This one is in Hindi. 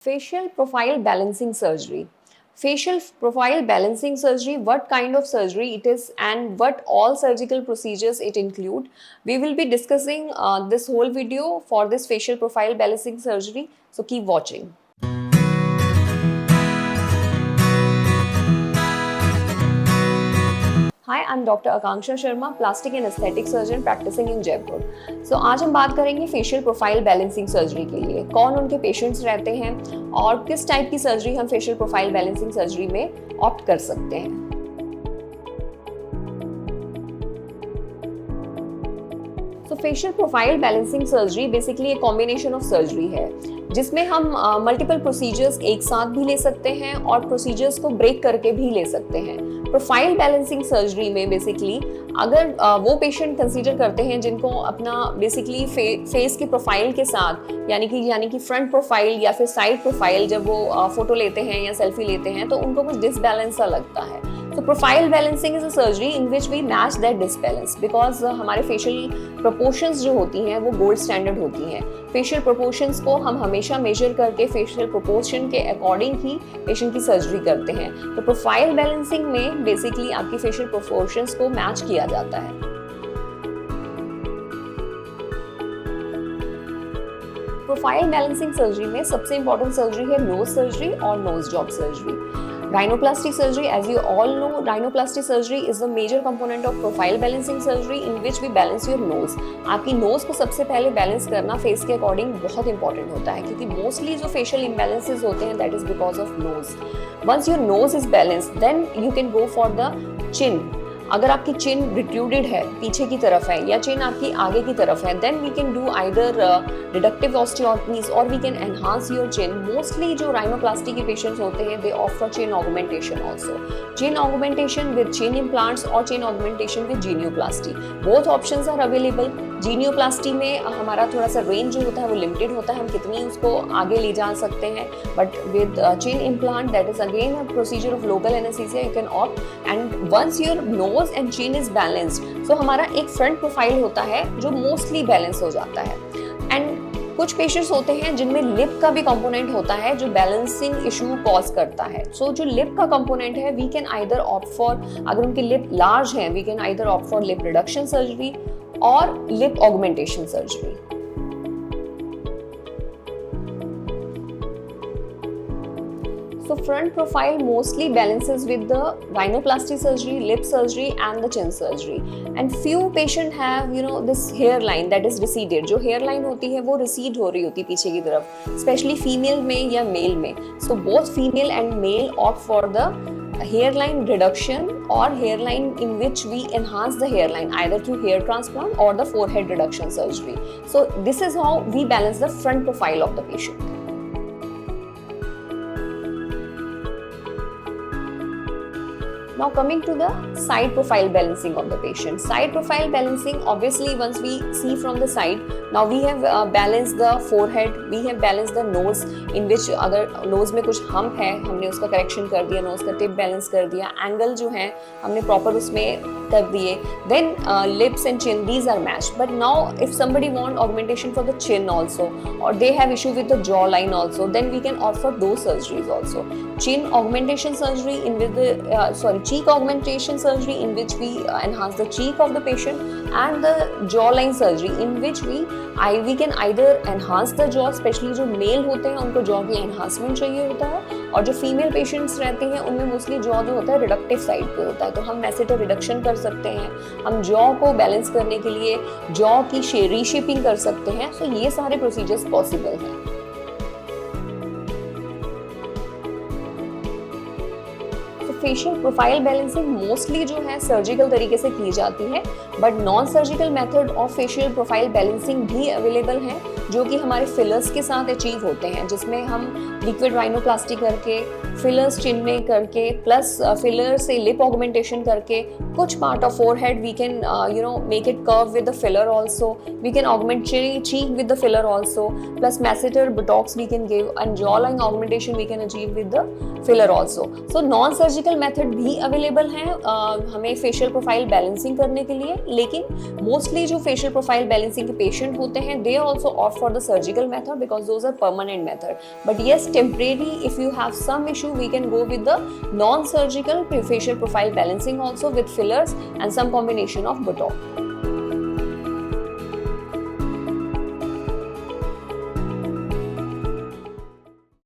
Facial profile balancing surgery. Facial profile balancing surgery, what kind of surgery it is and what all surgical procedures it include. We will be discussing this whole video for this facial profile balancing surgery. So keep watching. Hi, I'm Dr. Akanksha Sharma, plastic and aesthetic surgeon practicing in Jaipur. So आज हम बात करेंगे फेशियल प्रोफाइल बैलेंसिंग सर्जरी के लिए कौन उनके पेशेंट्स रहते हैं और किस टाइप की सर्जरी हम फेशियल प्रोफाइल बैलेंसिंग सर्जरी में ऑप्ट कर सकते हैं. तो facial profile balancing surgery basically एक कॉम्बिनेशन ऑफ सर्जरी है जिसमें हम मल्टीपल प्रोसीजर्स एक साथ भी ले सकते हैं और प्रोसीजर्स को ब्रेक करके भी ले सकते हैं. प्रोफाइल बैलेंसिंग सर्जरी में बेसिकली अगर वो पेशेंट कंसीडर करते हैं जिनको अपना बेसिकली फेस के प्रोफाइल के साथ यानी कि फ्रंट प्रोफाइल या फिर साइड प्रोफाइल जब वो फोटो लेते हैं या सेल्फी लेते हैं तो उनको कुछ डिसबैलेंस सा लगता है. तो profile balancing is a surgery in which we match that disbalance because हमारे फेशियल प्रोपोर्शंस जो होती हैं वो गोल्ड स्टैंडर्ड होती हैं. फेशियल प्रोपोर्शंस को हम हमेशा मेजर करके फेशियल प्रोपोर्शन के अकॉर्डिंग ही पेशेंट की सर्जरी करते हैं. तो प्रोफाइल बैलेंसिंग में बेसिकली आपकी फेशियल प्रोपोर्शंस को मैच किया जाता है. प्रोफाइल बैलेंसिंग सर्जरी में सबसे इंपॉर्टेंट सर्जरी है नोज सर्जरी और nose job surgery. Rhinoplasty surgery, as you all know, rhinoplasty surgery is the major component of profile balancing surgery in which we balance your nose. आपकी nose को सबसे पहले बैलेंस करना फेस के अकॉर्डिंग बहुत इंपॉर्टेंट होता है क्योंकि मोस्टली जो फेशियल इम्बैलेंसेस होते हैं that is because of nose. Once your nose is balance then you can go for the chin. अगर आपकी चिन रिट्रूडेड है पीछे की तरफ है या चिन आपकी आगे की तरफ है then we can do either reductive osteotomies और we can enhance your chin. Mostly जो राइनोप्लास्टी के पेशेंट्स होते हैं they offer chin augmentation also. Chin augmentation with chin implants और chin augmentation with genioplasty both options are available. Genioplasty में हमारा थोड़ा सा रेंज जो होता है वो लिमिटेड होता है हम कितनी उसको आगे ले जा सकते हैं but with chin implant that is again a procedure of local anaesthesia you can opt and once your nose and chin is balanced so हमारा एक फ्रंट प्रोफाइल होता है जो मोस्टली बैलेंस हो जाता है. एंड कुछ पेशेंट्स होते हैं जिनमें लिप का भी कंपोनेंट होता है जो बैलेंसिंग इशू कॉज करता है. सो जो लिप का कंपोनेंट है we can either opt for अगर उनकी लिप लार्ज है we can either opt for lip reduction surgery और lip augmentation surgery. So front profile mostly balances with the rhinoplasty surgery, lip surgery and the chin surgery. And few patient have this hairline that is receded. जो hairline होती है वो recede हो रही होती है पीछे की तरफ, especially female में या male में. So both female and male opt for the hairline reduction or hairline in which we enhance the hairline either through hair transplant or the forehead reduction surgery. So this is how we balance the front profile of the patient. Now coming to the side profile balancing of the patient. Side profile balancing, obviously once we see from the side, now we have balanced the forehead, we have balanced the nose in which अगर nose में कुछ hump है हमने उसका correction कर दिया, nose का tip balance कर दिया, angle जो है हमने proper उसमें कर दिए. Then lips and chin, these are matched. But now if somebody want augmentation for the chin also or they have issue with the jaw line also, then we can offer those surgeries also. Chin augmentation surgery in with the cheek augmentation surgery in which we enhance the cheek of the patient and the jawline surgery in which we can either enhance the jaw, especially जो male होते हैं उनको jaw की enhancement चाहिए होता है और जो female patients रहते हैं उनमें mostly jaw जो होता है reductive side पे होता है. तो हम masseter reduction कर सकते हैं, हम jaw को balance करने के लिए jaw की reshaping कर सकते हैं. So ये सारे procedures possible हैं. फेशियल प्रोफाइल बैलेंसिंग मोस्टली जो है सर्जिकल तरीके से की जाती है but non surgical method of facial profile balancing भी अवेलेबल हैं जो कि हमारे फिलर्स के साथ अचीव होते हैं जिसमें हम लिक्विड राइनोप्लास्टी करके फिलर्स चिन में करके प्लस फिलर से लिप ऑगमेंटेशन करके कुछ part of forehead we can make it curve with the filler also. We can augment cheek with the filler also plus masseter Botox we can give and jaw line augmentation we can achieve with the filler also. So non surgical method भी अवेलेबल हैं हमें फेशियल प्रोफाइल बैलेंसिंग करने के लिए. लेकिन मोस्टली जो फेशियल प्रोफाइल बैलेंसिंग के पेशेंट होते हैं they also opt for the surgical method because those are permanent method. But yes, temporarily, if you have some issue, we can go with the non-surgical facial profile balancing also with fillers and some combination of Botox.